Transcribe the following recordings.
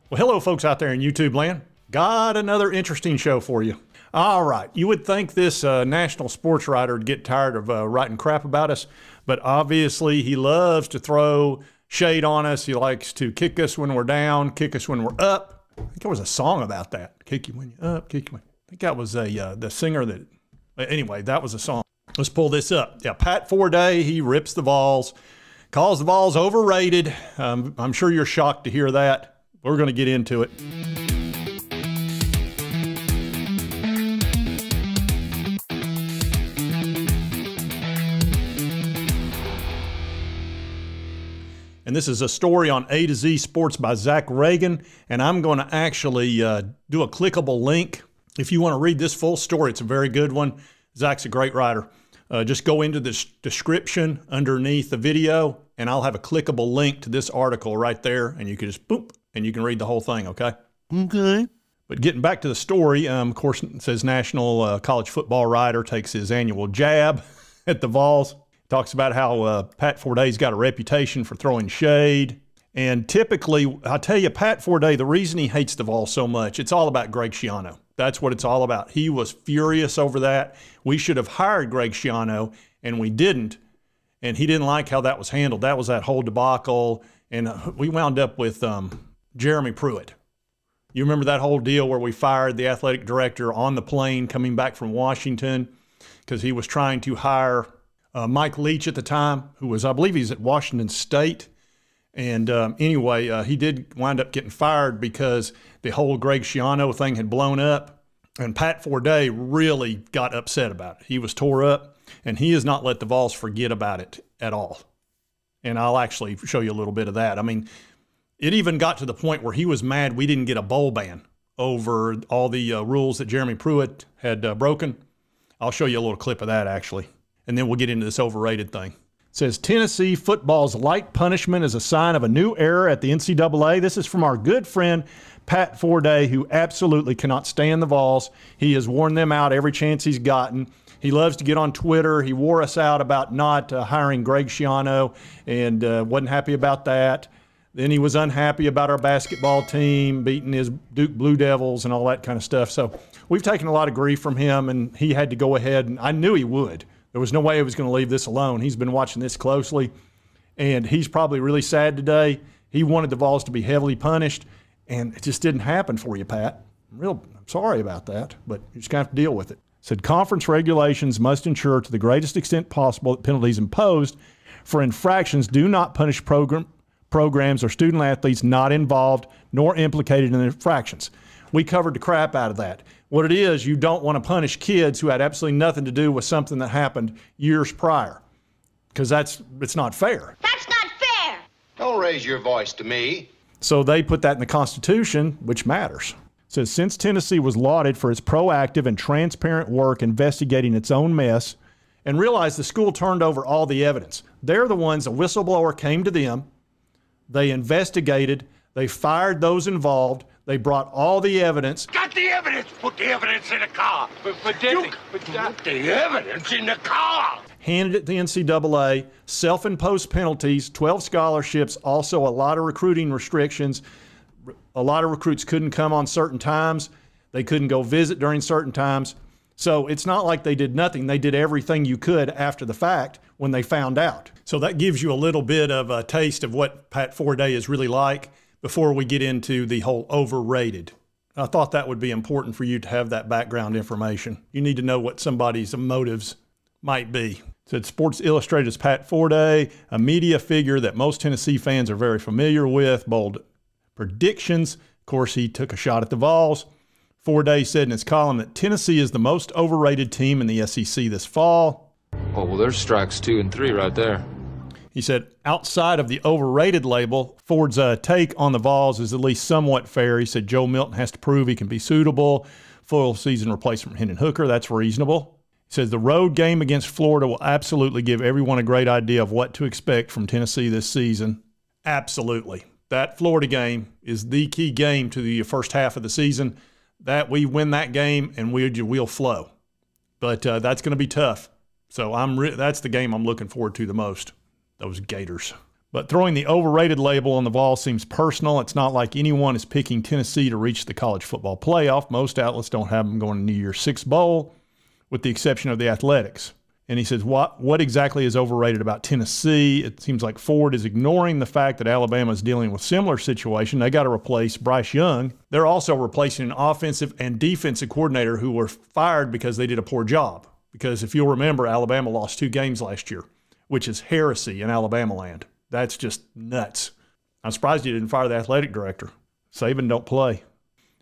Well, hello, folks out there in YouTube land. Got another interesting show for you. All right, you would think this national sports writer would get tired of writing crap about us, but obviously he loves to throw shade on us. He likes to kick us when we're down, kick us when we're up. I think there was a song about that. Kick you when you're up, kick you when. I think that was the singer that. Anyway, that was a song. Let's pull this up. Yeah, Pat Forde, he rips the Vols, calls the Vols overrated. I'm sure you're shocked to hear that. We're going to get into it. And this is a story on A to Z Sports by Zach Reagan. And I'm going to actually do a clickable link. If you want to read this full story, it's a very good one. Zach's a great writer. Just go into the description underneath the video, and I'll have a clickable link to this article right there. And you can just boop, and you can read the whole thing, okay? Okay. But getting back to the story, of course, it says national college football writer takes his annual jab at the Vols. Talks about how Pat Forde's got a reputation for throwing shade. And typically, I'll tell you, Pat Forde, the reason he hates the Vols so much, it's all about Greg Schiano. That's what it's all about. He was furious over that. We should have hired Greg Schiano, and we didn't. And he didn't like how that was handled. That was that whole debacle. And we wound up with Jeremy Pruitt. You remember that whole deal where we fired the athletic director on the plane coming back from Washington because he was trying to hire Mike Leach at the time, who was, I believe he's at Washington State. And anyway, he did wind up getting fired because the whole Greg Schiano thing had blown up. And Pat Forde really got upset about it. He was tore up, and he has not let the Vols forget about it at all. And I'll actually show you a little bit of that. I mean, it even got to the point where he was mad we didn't get a bowl ban over all the rules that Jeremy Pruitt had broken. I'll show you a little clip of that, actually. And then we'll get into this overrated thing. It says, Tennessee football's light punishment is a sign of a new era at the NCAA. This is from our good friend, Pat Forde, who absolutely cannot stand the Vols. He has worn them out every chance he's gotten. He loves to get on Twitter. He wore us out about not hiring Greg Schiano and wasn't happy about that. Then he was unhappy about our basketball team, beating his Duke Blue Devils and all that kind of stuff. So we've taken a lot of grief from him, and he had to go ahead, and I knew he would. There was no way he was going to leave this alone. He's been watching this closely, and he's probably really sad today. He wanted the Vols to be heavily punished, and it just didn't happen for you, Pat. I'm sorry about that, but you're just going to have to deal with it. Said conference regulations must ensure to the greatest extent possible that penalties imposed for infractions do not punish programs or student athletes not involved nor implicated in the infractions. We covered the crap out of that. What it is, you don't want to punish kids who had absolutely nothing to do with something that happened years prior, because it's not fair. That's not fair. Don't raise your voice to me. So they put that in the Constitution, which matters. It says, since Tennessee was lauded for its proactive and transparent work investigating its own mess, and realized the school turned over all the evidence. They're the ones, a whistleblower came to them, they investigated, they fired those involved, they brought all the evidence. Got the evidence. Put the evidence in the car. Put the evidence in the car. Handed it to the NCAA, self-imposed penalties, 12 scholarships, also a lot of recruiting restrictions. A lot of recruits couldn't come on certain times. They couldn't go visit during certain times. So it's not like they did nothing. They did everything you could after the fact when they found out. So that gives you a little bit of a taste of what Pat Forde is really like before we get into the whole overrated. I thought that would be important for you to have that background information. You need to know what somebody's motives might be. It said Sports Illustrated's Pat Forde, a media figure that most Tennessee fans are very familiar with, bold predictions. Of course, he took a shot at the Vols. Forde said in his column that Tennessee is the most overrated team in the SEC this fall. Oh, well, there's strikes 2 and 3 right there. He said, outside of the overrated label, Ford's take on the Vols is at least somewhat fair. He said Joe Milton has to prove he can be suitable. Full season replacement for Hendon Hooker, that's reasonable. He says the road game against Florida will absolutely give everyone a great idea of what to expect from Tennessee this season. Absolutely. That Florida game is the key game to the first half of the season. That we win that game and we'll flow. But that's going to be tough. So that's the game I'm looking forward to the most. Those Gators. But throwing the overrated label on the Vols seems personal. It's not like anyone is picking Tennessee to reach the college football playoff. Most outlets don't have them going to New Year's Six Bowl, with the exception of the Athletics. And he says, what exactly is overrated about Tennessee? It seems like Forde is ignoring the fact that Alabama is dealing with similar situation. They got to replace Bryce Young. They're also replacing an offensive and defensive coordinator who were fired because they did a poor job. Because if you'll remember, Alabama lost 2 games last year, which is heresy in Alabama land. That's just nuts. I'm surprised you didn't fire the athletic director. Saban don't play.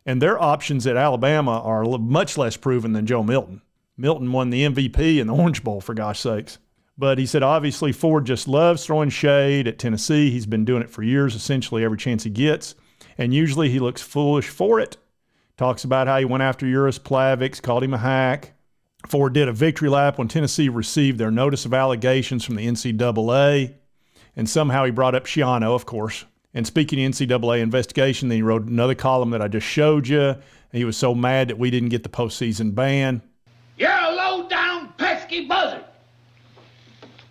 And their options at Alabama are much less proven than Joe Milton. Milton won the MVP in the Orange Bowl, for gosh sakes. But he said, obviously, Forde just loves throwing shade at Tennessee. He's been doing it for years, essentially every chance he gets. And usually he looks foolish for it. Talks about how he went after Uris Plavix, called him a hack. Forde did a victory lap when Tennessee received their notice of allegations from the NCAA. And somehow he brought up Schiano, of course. And speaking of NCAA investigation, then he wrote another column that I just showed you. And he was so mad that we didn't get the postseason ban. You're a low-down, pesky buzzard.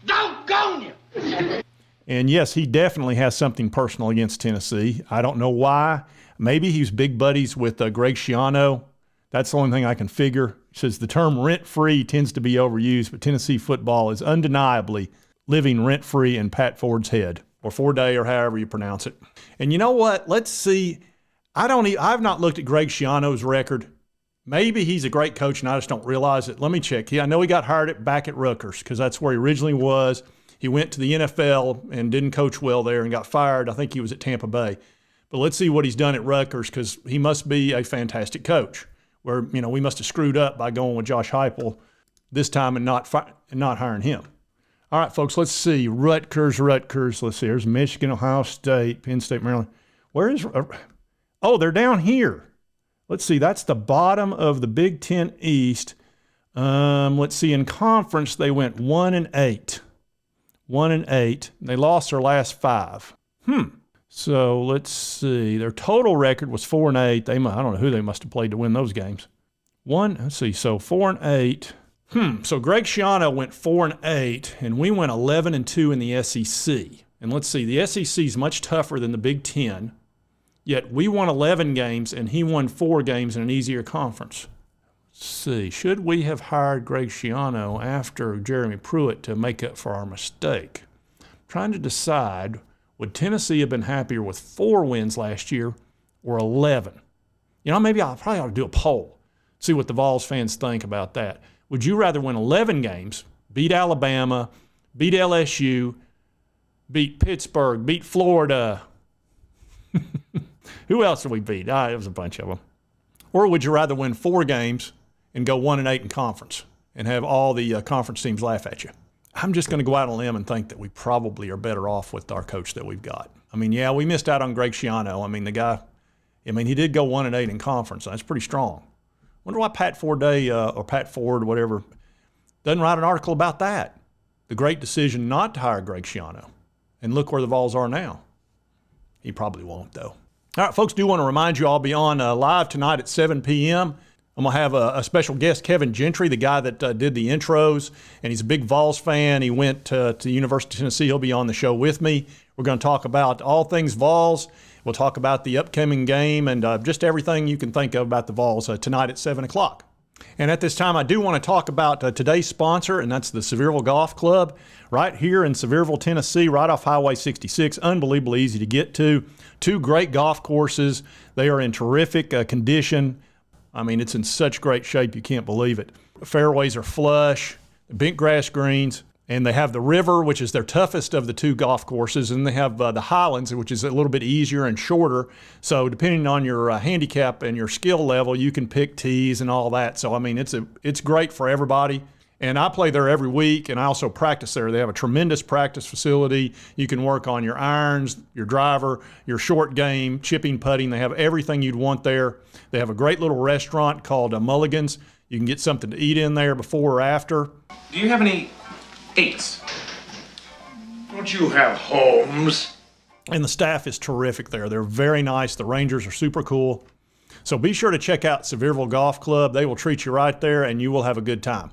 Doggone you. And yes, he definitely has something personal against Tennessee. I don't know why. Maybe he's big buddies with Greg Schiano. That's the only thing I can figure. He says the term rent-free tends to be overused, but Tennessee football is undeniably living rent-free in Pat Forde's head, or Forde, or however you pronounce it. And you know what? Let's see. I've not looked at Greg Schiano's record. Maybe he's a great coach and I just don't realize it. Let me check. I know he got hired back at Rutgers because that's where he originally was. He went to the NFL and didn't coach well there and got fired. I think he was at Tampa Bay. But let's see what he's done at Rutgers, because he must be a fantastic coach. Where, we must have screwed up by going with Josh Heupel this time and not hiring him. All right, folks, let's see. Rutgers. Let's see. There's Michigan, Ohio State, Penn State, Maryland. Where is – oh, they're down here. Let's see. That's the bottom of the Big Ten East. Let's see. In conference, they went 1-8. 1-8. They lost their last 5. So let's see. Their total record was 4-8. I don't know who they must have played to win those games. Let's see. So 4-8. So Greg Schiano went 4-8, and we went 11-2 in the SEC. And let's see, the SEC is much tougher than the Big Ten, yet we won 11 games, and he won 4 games in an easier conference. Let's see, should we have hired Greg Schiano after Jeremy Pruitt to make up for our mistake? I'm trying to decide, would Tennessee have been happier with 4 wins last year or 11? Maybe I probably ought to do a poll, see what the Vols fans think about that. Would you rather win 11 games, beat Alabama, beat LSU, beat Pittsburgh, beat Florida? Who else did we beat? It was a bunch of them. Or would you rather win 4 games and go 1-8 in conference and have all the conference teams laugh at you? I'm just going to go out on a limb and think that we probably are better off with our coach that we've got. Yeah, we missed out on Greg Schiano. The guy, he did go 1-8 in conference. That's pretty strong. Wonder why Pat Forde or Pat Forde, whatever, doesn't write an article about that. The great decision not to hire Greg Schiano. And look where the Vols are now. He probably won't, though. All right, folks, do want to remind you I'll be on live tonight at 7 p.m. I'm going to have a special guest, Kevin Gentry, the guy that did the intros, and he's a big Vols fan. He went to the University of Tennessee. He'll be on the show with me. We're going to talk about all things Vols. We'll talk about the upcoming game and just everything you can think of about the Vols tonight at 7 o'clock. And at this time, I do want to talk about today's sponsor, and that's the Sevierville Golf Club right here in Sevierville, Tennessee, right off Highway 66. Unbelievably easy to get to. 2 great golf courses. They are in terrific condition. It's in such great shape, you can't believe it. The fairways are flush, bent grass greens. And they have the river, which is their toughest of the 2 golf courses, and they have the Highlands, which is a little bit easier and shorter. So depending on your handicap and your skill level, you can pick tees and all that. So it's great for everybody. And I play there every week, and I also practice there. They have a tremendous practice facility. You can work on your irons, your driver, your short game, chipping, putting. They have everything you'd want there. They have a great little restaurant called Mulligan's. You can get something to eat in there before or after. Do you have any 8s? Don't you have homes? And the staff is terrific there. They're very nice. The Rangers are super cool. So be sure to check out Sevierville Golf Club. They will treat you right there, and you will have a good time.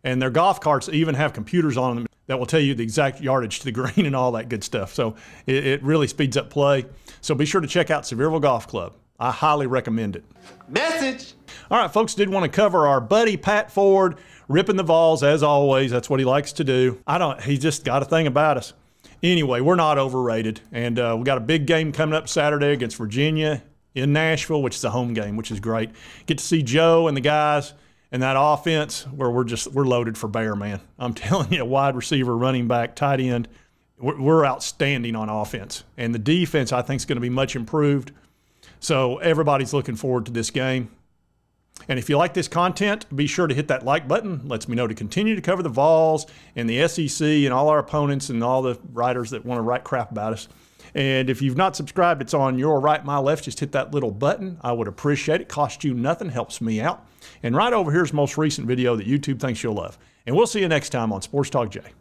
And their golf carts even have computers on them. that will tell you the exact yardage to the green and all that good stuff. So it really speeds up play. So be sure to check out Sevierville Golf Club. I highly recommend it. Message. All right, folks, did want to cover our buddy Pat Forde ripping the Vols as always. That's what he likes to do. He's just got a thing about us. Anyway, we're not overrated, and we got a big game coming up Saturday against Virginia in Nashville, which is a home game, which is great. Get to see Joe and the guys and that offense where we're loaded for bear, man. I'm telling you, wide receiver, running back, tight end, we're outstanding on offense, and the defense I think is going to be much improved. So everybody's looking forward to this game. And if you like this content, be sure to hit that like button. Lets me know to continue to cover the Vols and the SEC and all our opponents and all the writers that want to write crap about us. And if you've not subscribed, it's on your right, my left. Just hit that little button. I would appreciate it. Costs you nothing. Helps me out. And right over here's the most recent video that YouTube thinks you'll love. And we'll see you next time on Sports Talk Jay.